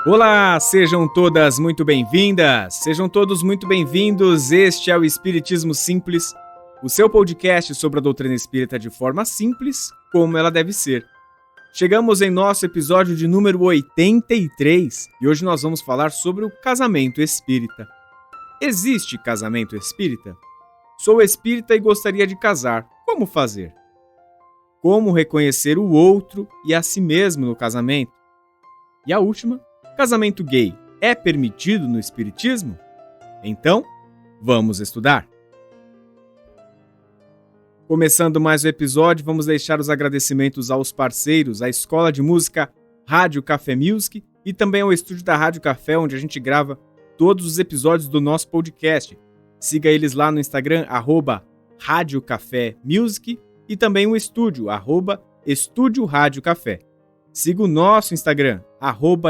Olá, sejam todas muito bem-vindas, sejam todos muito bem-vindos. Este é o Espiritismo Simples, o seu podcast sobre a doutrina espírita de forma simples, como ela deve ser. Chegamos em nosso episódio de número 83 e hoje nós vamos falar sobre o casamento espírita. Existe casamento espírita? Sou espírita e gostaria de casar. Como fazer? Como reconhecer o outro e a si mesmo no casamento? E a última, casamento gay é permitido no espiritismo? Então, vamos estudar. Começando mais o episódio, vamos deixar os agradecimentos aos parceiros, à Escola de Música Rádio Café Music e também ao estúdio da Rádio Café, onde a gente grava todos os episódios do nosso podcast. Siga eles lá no Instagram, @Rádio Café Music, e também o estúdio, @Estúdio Rádio Café. Siga o nosso Instagram,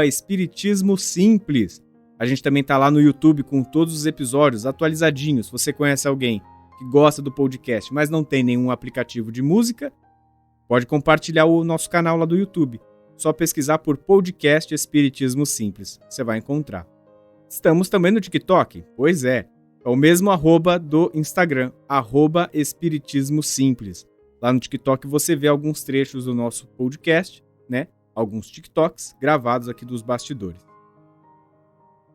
@Espiritismo Simples. A gente também tá lá no YouTube com todos os episódios atualizadinhos. Se você conhece alguém que gosta do podcast, mas não tem nenhum aplicativo de música, pode compartilhar o nosso canal lá do YouTube. Só pesquisar por podcast Espiritismo Simples, você vai encontrar. Estamos também no TikTok? Pois é o mesmo @ do Instagram, @Espiritismo Simples. Lá no TikTok você vê alguns trechos do nosso podcast, né? Alguns TikToks gravados aqui dos bastidores.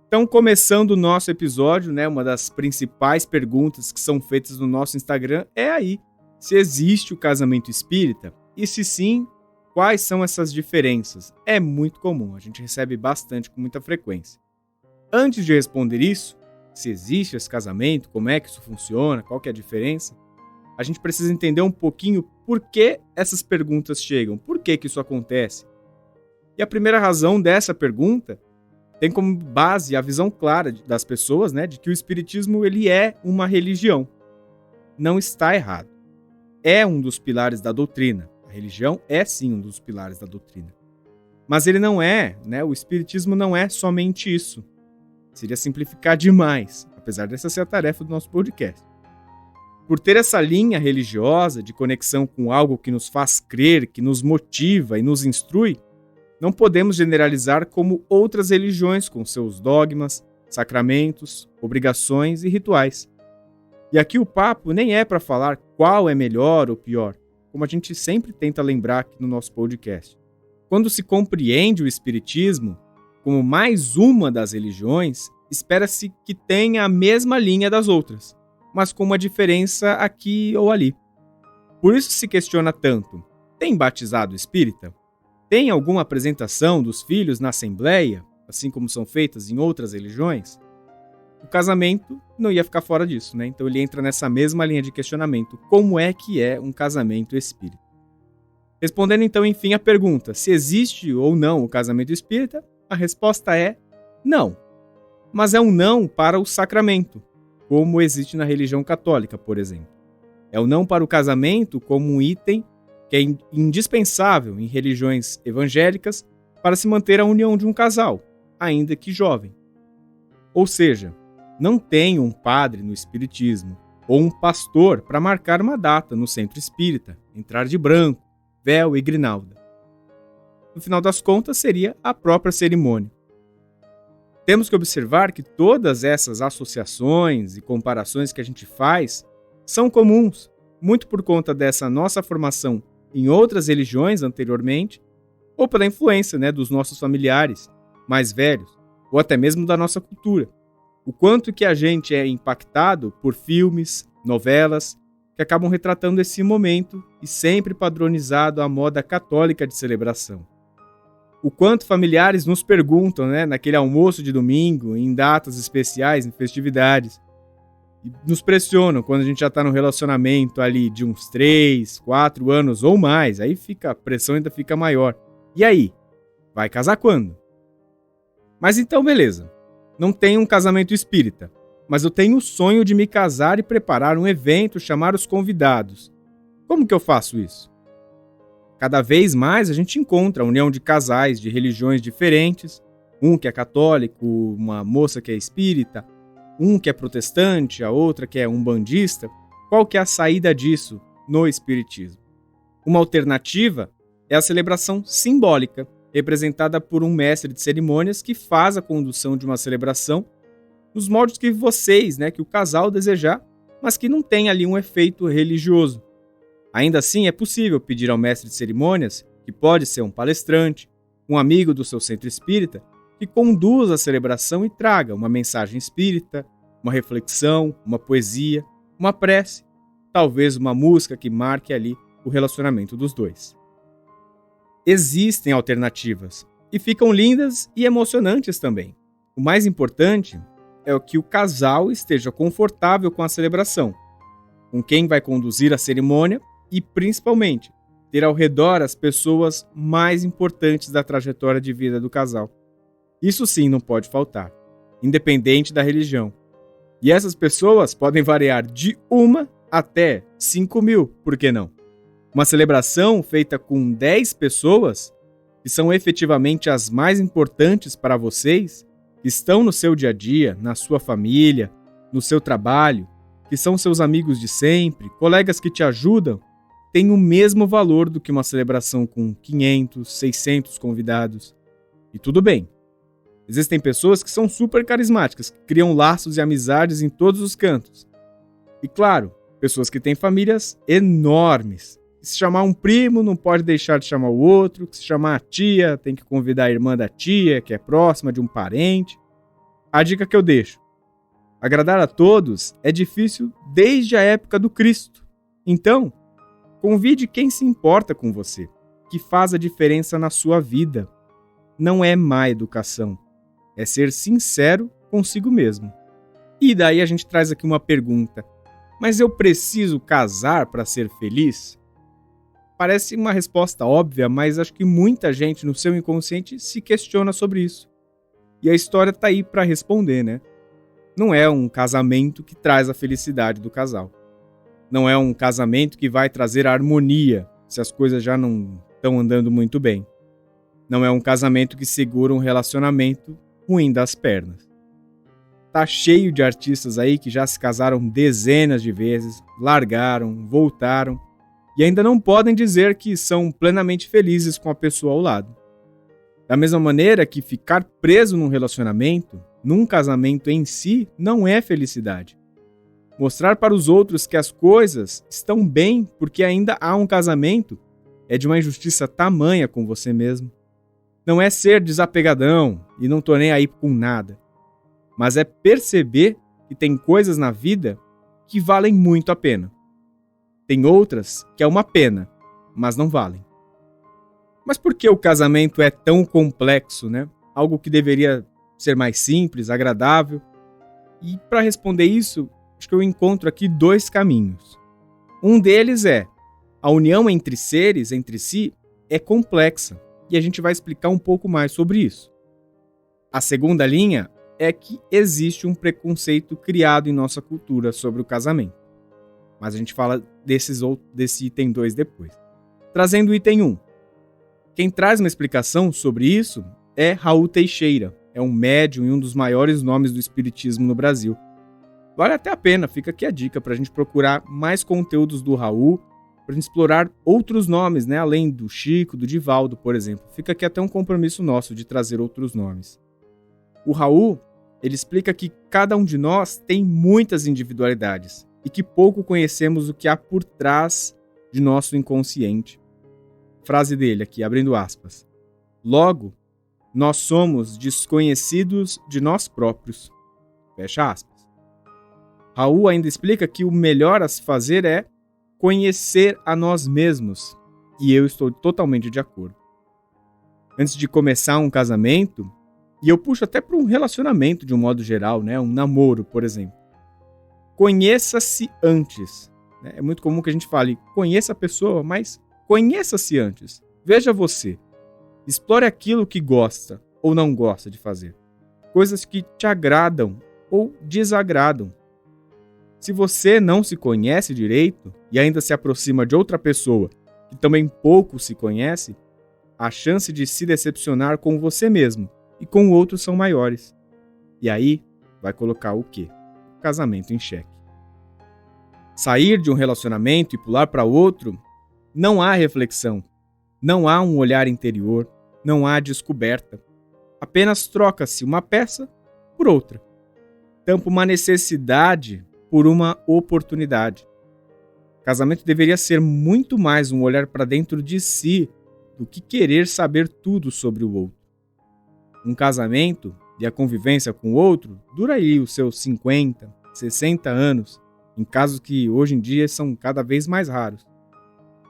Então, começando o nosso episódio, né? Uma das principais perguntas que são feitas no nosso Instagram é aí, se existe o casamento espírita e se sim, quais são essas diferenças? É muito comum, a gente recebe bastante com muita frequência. Antes de responder isso, se existe esse casamento, como é que isso funciona, qual que é a diferença, a gente precisa entender um pouquinho por que essas perguntas chegam, por que isso acontece. E a primeira razão dessa pergunta tem como base a visão clara das pessoas, né, de que o espiritismo ele é uma religião. Não está errado. É um dos pilares da doutrina. A religião é sim um dos pilares da doutrina. Mas ele não é, né, o espiritismo não é somente isso. Seria simplificar demais, apesar dessa ser a tarefa do nosso podcast. Por ter essa linha religiosa de conexão com algo que nos faz crer, que nos motiva e nos instrui, não podemos generalizar como outras religiões com seus dogmas, sacramentos, obrigações e rituais. E aqui o papo nem é para falar qual é melhor ou pior, como a gente sempre tenta lembrar aqui no nosso podcast. Quando se compreende o espiritismo como mais uma das religiões, espera-se que tenha a mesma linha das outras, mas com uma diferença aqui ou ali. Por isso se questiona tanto: tem batizado espírita? Tem alguma apresentação dos filhos na assembleia, assim como são feitas em outras religiões? O casamento não ia ficar fora disso, né? Então ele entra nessa mesma linha de questionamento. Como é que é um casamento espírita? Respondendo então, enfim, a pergunta, se existe ou não o casamento espírita, a resposta é não. Mas é um não para o sacramento, como existe na religião católica, por exemplo. É o não para o casamento como um item que é indispensável em religiões evangélicas para se manter a união de um casal, ainda que jovem. Ou seja, não tem um padre no espiritismo ou um pastor para marcar uma data no centro espírita, entrar de branco, véu e grinalda. No final das contas, seria a própria cerimônia. Temos que observar que todas essas associações e comparações que a gente faz são comuns, muito por conta dessa nossa formação em outras religiões anteriormente, ou pela influência, né, dos nossos familiares mais velhos, ou até mesmo da nossa cultura. O quanto que a gente é impactado por filmes, novelas, que acabam retratando esse momento e sempre padronizado à moda católica de celebração. O quanto familiares nos perguntam, né, naquele almoço de domingo, em datas especiais, em festividades, e nos pressionam quando a gente já está no relacionamento ali de uns 3, 4 anos ou mais. Aí a pressão ainda fica maior. E aí? Vai casar quando? Mas então, beleza. Não tenho um casamento espírita, mas eu tenho o sonho de me casar e preparar um evento, chamar os convidados. Como que eu faço isso? Cada vez mais a gente encontra a união de casais de religiões diferentes, um que é católico, uma moça que é espírita, um que é protestante, a outra que é umbandista. Qual que é a saída disso no espiritismo? Uma alternativa é a celebração simbólica, representada por um mestre de cerimônias que faz a condução de uma celebração nos moldes que vocês, que o casal desejar, mas que não tem ali um efeito religioso. Ainda assim, é possível pedir ao mestre de cerimônias, que pode ser um palestrante, um amigo do seu centro espírita, que conduza a celebração e traga uma mensagem espírita, uma reflexão, uma poesia, uma prece, talvez uma música que marque ali o relacionamento dos dois. Existem alternativas, e ficam lindas e emocionantes também. O mais importante é que o casal esteja confortável com a celebração, com quem vai conduzir a cerimônia e, principalmente, ter ao redor as pessoas mais importantes da trajetória de vida do casal. Isso sim não pode faltar, independente da religião. E essas pessoas podem variar de 1 até 5.000, por que não? Uma celebração feita com 10 pessoas, que são efetivamente as mais importantes para vocês, que estão no seu dia a dia, na sua família, no seu trabalho, que são seus amigos de sempre, colegas que te ajudam, tem o mesmo valor do que uma celebração com 500, 600 convidados. E tudo bem. Existem pessoas que são super carismáticas, que criam laços e amizades em todos os cantos. E claro, pessoas que têm famílias enormes. Se chamar um primo, não pode deixar de chamar o outro. Se chamar a tia, tem que convidar a irmã da tia, que é próxima de um parente. A dica que eu deixo: agradar a todos é difícil desde a época do Cristo. Então, convide quem se importa com você, que faz a diferença na sua vida. Não é má educação, é ser sincero consigo mesmo. E daí a gente traz aqui uma pergunta: mas eu preciso casar para ser feliz? Parece uma resposta óbvia, mas acho que muita gente no seu inconsciente se questiona sobre isso. E a história tá aí para responder, né? Não é um casamento que traz a felicidade do casal. Não é um casamento que vai trazer a harmonia, se as coisas já não estão andando muito bem. Não é um casamento que segura um relacionamento ruim das pernas. Tá cheio de artistas aí que já se casaram dezenas de vezes, largaram, voltaram, e ainda não podem dizer que são plenamente felizes com a pessoa ao lado. Da mesma maneira que ficar preso num relacionamento, num casamento em si, não é felicidade. Mostrar para os outros que as coisas estão bem porque ainda há um casamento é de uma injustiça tamanha com você mesmo. Não é ser desapegadão e não tô nem aí com nada, mas é perceber que tem coisas na vida que valem muito a pena. Tem outras que é uma pena, mas não valem. Mas por que o casamento é tão complexo, né? Algo que deveria ser mais simples, agradável. E para responder isso, acho que eu encontro aqui 2 caminhos. Um deles é: a união entre seres, entre si, é complexa. E a gente vai explicar um pouco mais sobre isso. A segunda linha é que existe um preconceito criado em nossa cultura sobre o casamento. Mas a gente fala desse item 2 depois. Trazendo o item 1. Quem traz uma explicação sobre isso é Raul Teixeira. É um médium e um dos maiores nomes do espiritismo no Brasil. Vale até a pena, fica aqui a dica para a gente procurar mais conteúdos do Raul, para a gente explorar outros nomes, né? Além do Chico, do Divaldo, por exemplo. Fica aqui até um compromisso nosso de trazer outros nomes. O Raul, ele explica que cada um de nós tem muitas individualidades e que pouco conhecemos o que há por trás de nosso inconsciente. Frase dele aqui, abrindo aspas. Logo, nós somos desconhecidos de nós próprios. Fecha aspas. Raul ainda explica que o melhor a se fazer é conhecer a nós mesmos. E eu estou totalmente de acordo. Antes de começar um casamento, e eu puxo até para um relacionamento de um modo geral, né? Um namoro, por exemplo. Conheça-se antes. É muito comum que a gente fale, conheça a pessoa, mas conheça-se antes. Veja você. Explore aquilo que gosta ou não gosta de fazer. Coisas que te agradam ou desagradam. Se você não se conhece direito e ainda se aproxima de outra pessoa que também pouco se conhece, a chance de se decepcionar com você mesmo e com o outro são maiores. E aí vai colocar o quê? O casamento em xeque. Sair de um relacionamento e pular para outro, não há reflexão, não há um olhar interior, não há descoberta. Apenas troca-se uma peça por outra. Tampa uma necessidade por uma oportunidade. Casamento deveria ser muito mais um olhar para dentro de si do que querer saber tudo sobre o outro. Um casamento e a convivência com o outro dura aí os seus 50, 60 anos, em casos que hoje em dia são cada vez mais raros.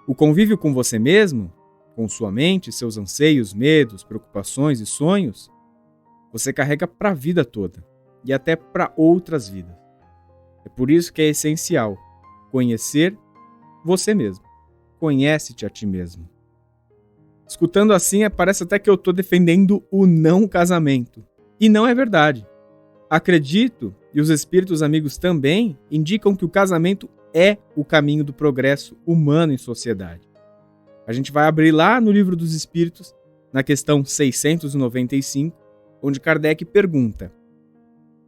O convívio com você mesmo, com sua mente, seus anseios, medos, preocupações e sonhos, você carrega para a vida toda e até para outras vidas. É por isso que é essencial conhecer você mesmo. Conhece-te a ti mesmo. Escutando assim, parece até que eu estou defendendo o não casamento. E não é verdade. Acredito, e os espíritos amigos também, indicam que o casamento é o caminho do progresso humano em sociedade. A gente vai abrir lá no Livro dos Espíritos, na questão 695, onde Kardec pergunta: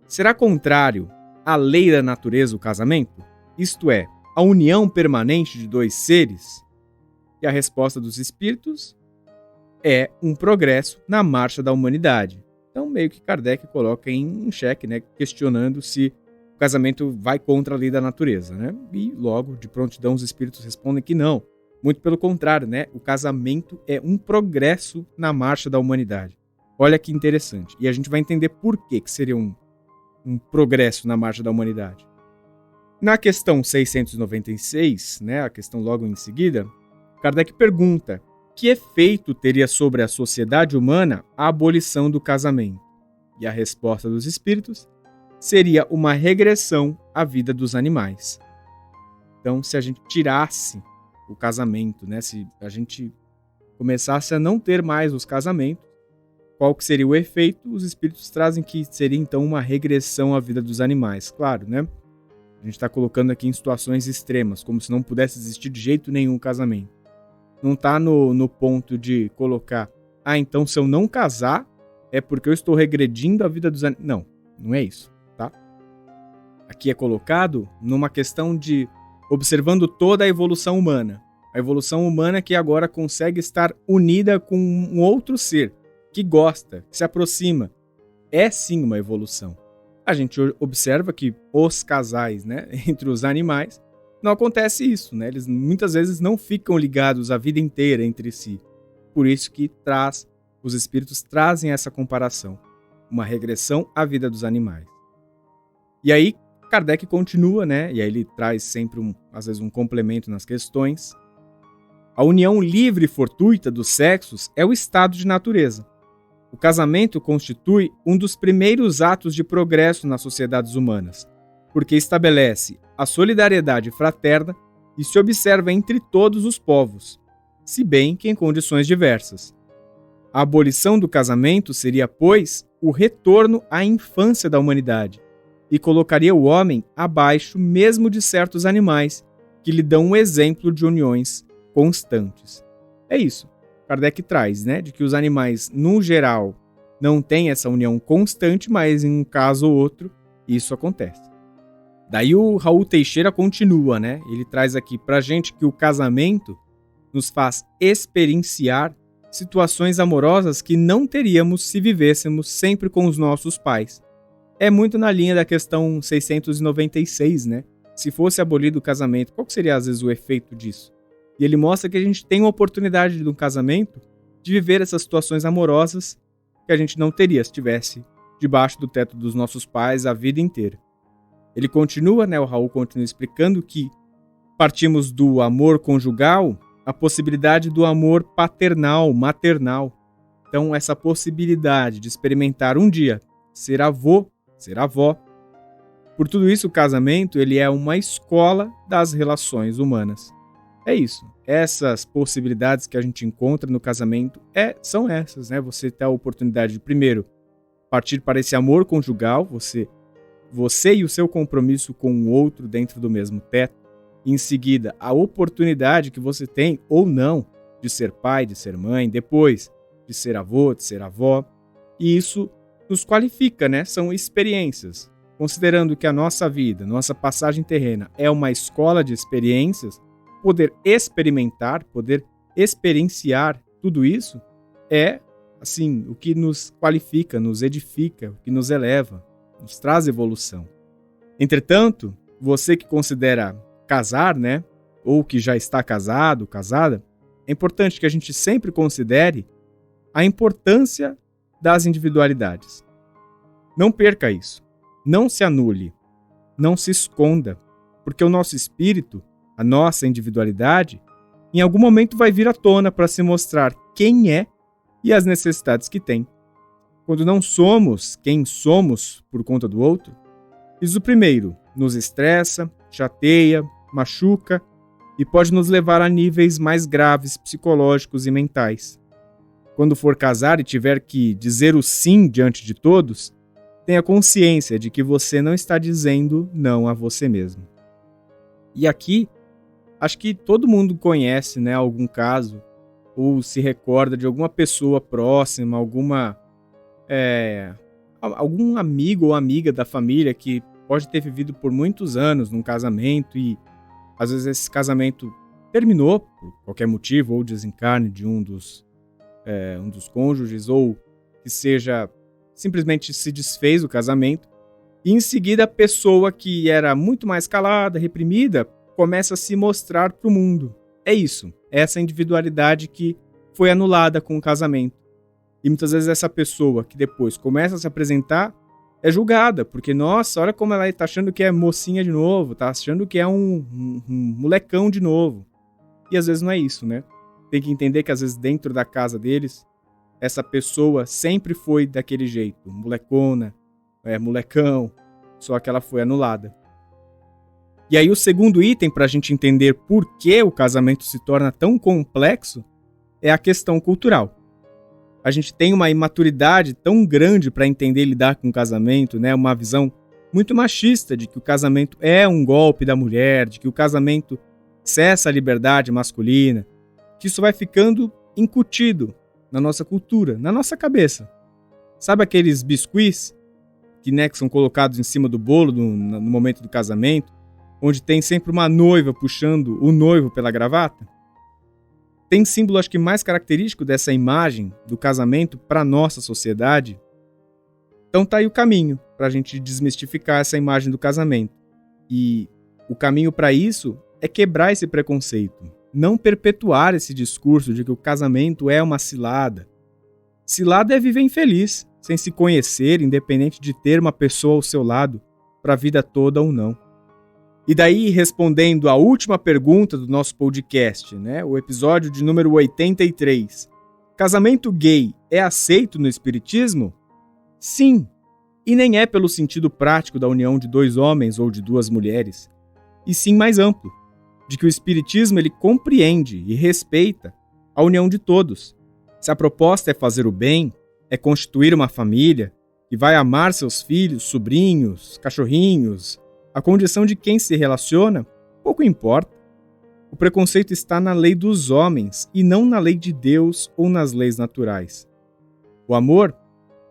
será contrário à lei da natureza o casamento? Isto é, a união permanente de dois seres? E a resposta dos espíritos é um progresso na marcha da humanidade. Então, meio que Kardec coloca em xeque, né, questionando se o casamento vai contra a lei da natureza, né? E logo, de prontidão, os espíritos respondem que não. Muito pelo contrário, né? O casamento é um progresso na marcha da humanidade. Olha que interessante. E a gente vai entender por que seria um progresso na marcha da humanidade. Na questão 696, né, a questão logo em seguida, Kardec pergunta: que efeito teria sobre a sociedade humana a abolição do casamento? E a resposta dos espíritos seria uma regressão à vida dos animais. Então, se a gente tirasse o casamento, né, se a gente começasse a não ter mais os casamentos, qual que seria o efeito? Os espíritos trazem que seria então uma regressão à vida dos animais. Claro, né? A gente está colocando aqui em situações extremas, como se não pudesse existir de jeito nenhum o casamento. Não está no ponto de colocar, então se eu não casar, é porque eu estou regredindo a vida dos animais. Não, não é isso, tá? Aqui é colocado numa questão de observando toda a evolução humana. A evolução humana que agora consegue estar unida com um outro ser, que gosta, que se aproxima. É sim uma evolução. A gente observa que os casais, né, entre os animais, não acontece isso, né? Eles muitas vezes não ficam ligados a vida inteira entre si. Por isso que os espíritos trazem essa comparação, uma regressão à vida dos animais. E aí Kardec continua, né? E aí ele traz sempre às vezes um complemento nas questões. A união livre e fortuita dos sexos é o estado de natureza. O casamento constitui um dos primeiros atos de progresso nas sociedades humanas, porque estabelece a solidariedade fraterna e se observa entre todos os povos, se bem que em condições diversas. A abolição do casamento seria, pois, o retorno à infância da humanidade e colocaria o homem abaixo mesmo de certos animais que lhe dão um exemplo de uniões constantes. É isso. Kardec traz, né, de que os animais, no geral, não têm essa união constante, mas em um caso ou outro, isso acontece. Daí o Raul Teixeira continua, né? Ele traz aqui pra gente que o casamento nos faz experienciar situações amorosas que não teríamos se vivêssemos sempre com os nossos pais. É muito na linha da questão 696, né? Se fosse abolido o casamento, qual seria às vezes o efeito disso? E ele mostra que a gente tem uma oportunidade de um casamento de viver essas situações amorosas que a gente não teria se estivesse debaixo do teto dos nossos pais a vida inteira. Ele continua, né, o Raul continua explicando que partimos do amor conjugal, a possibilidade do amor paternal, maternal. Então, essa possibilidade de experimentar um dia ser avô, ser avó. Por tudo isso, o casamento ele é uma escola das relações humanas. É isso. Essas possibilidades que a gente encontra no casamento são essas, né? Você tem a oportunidade de, primeiro, partir para esse amor conjugal, você e o seu compromisso com o outro dentro do mesmo teto. Em seguida, a oportunidade que você tem, ou não, de ser pai, de ser mãe, depois de ser avô, de ser avó. E isso nos qualifica, né? São experiências. Considerando que a nossa vida, nossa passagem terrena é uma escola de experiências, poder experimentar, poder experienciar tudo isso é assim, o que nos qualifica, nos edifica, o que nos eleva, nos traz evolução. Entretanto, você que considera casar, né, ou que já está casado, casada, é importante que a gente sempre considere a importância das individualidades. Não perca isso. Não se anule. Não se esconda. Porque o nosso espírito, a nossa individualidade, em algum momento vai vir à tona para se mostrar quem é e as necessidades que tem. Quando não somos quem somos por conta do outro, isso primeiro nos estressa, chateia, machuca e pode nos levar a níveis mais graves psicológicos e mentais. Quando for casar e tiver que dizer o sim diante de todos, tenha consciência de que você não está dizendo não a você mesmo. E aqui, acho que todo mundo conhece, né, algum caso ou se recorda de alguma pessoa próxima, algum amigo ou amiga da família que pode ter vivido por muitos anos num casamento e às vezes esse casamento terminou por qualquer motivo, ou desencarne de um dos cônjuges, ou que seja simplesmente se desfez o casamento, e em seguida a pessoa que era muito mais calada, reprimida, começa a se mostrar para o mundo. É isso, é essa individualidade que foi anulada com o casamento. E muitas vezes essa pessoa que depois começa a se apresentar é julgada, porque, nossa, olha como ela está achando que é mocinha de novo, está achando que é um molecão de novo. E às vezes não é isso, né? Tem que entender que às vezes dentro da casa deles, essa pessoa sempre foi daquele jeito, molecona, molecão, só que ela foi anulada. E aí o segundo item para a gente entender por que o casamento se torna tão complexo é a questão cultural. A gente tem uma imaturidade tão grande para entender e lidar com o casamento, né? Uma visão muito machista de que o casamento é um golpe da mulher, de que o casamento cessa a liberdade masculina, que isso vai ficando incutido na nossa cultura, na nossa cabeça. Sabe aqueles biscuits que são colocados em cima do bolo no momento do casamento, onde tem sempre uma noiva puxando o noivo pela gravata? Tem símbolo, acho que mais característico dessa imagem do casamento para a nossa sociedade? Então tá aí o caminho para a gente desmistificar essa imagem do casamento. E o caminho para isso é quebrar esse preconceito, não perpetuar esse discurso de que o casamento é uma cilada. Cilada é viver infeliz, sem se conhecer, independente de ter uma pessoa ao seu lado para a vida toda ou não. E daí, respondendo à última pergunta do nosso podcast, né, o episódio de número 83, casamento gay é aceito no espiritismo? Sim, e nem é pelo sentido prático da união de dois homens ou de duas mulheres, e sim mais amplo, de que o espiritismo ele compreende e respeita a união de todos. Se a proposta é fazer o bem, é constituir uma família que vai amar seus filhos, sobrinhos, cachorrinhos, a condição de quem se relaciona, pouco importa. O preconceito está na lei dos homens e não na lei de Deus ou nas leis naturais. O amor,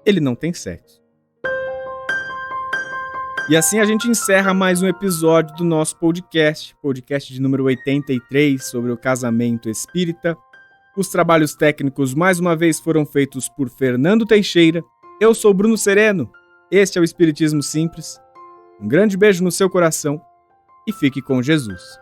ele não tem sexo. E assim a gente encerra mais um episódio do nosso podcast de número 83 sobre o casamento espírita. Os trabalhos técnicos mais uma vez foram feitos por Fernando Teixeira. Eu sou Bruno Sereno. Este é o Espiritismo Simples. Um grande beijo no seu coração e fique com Jesus.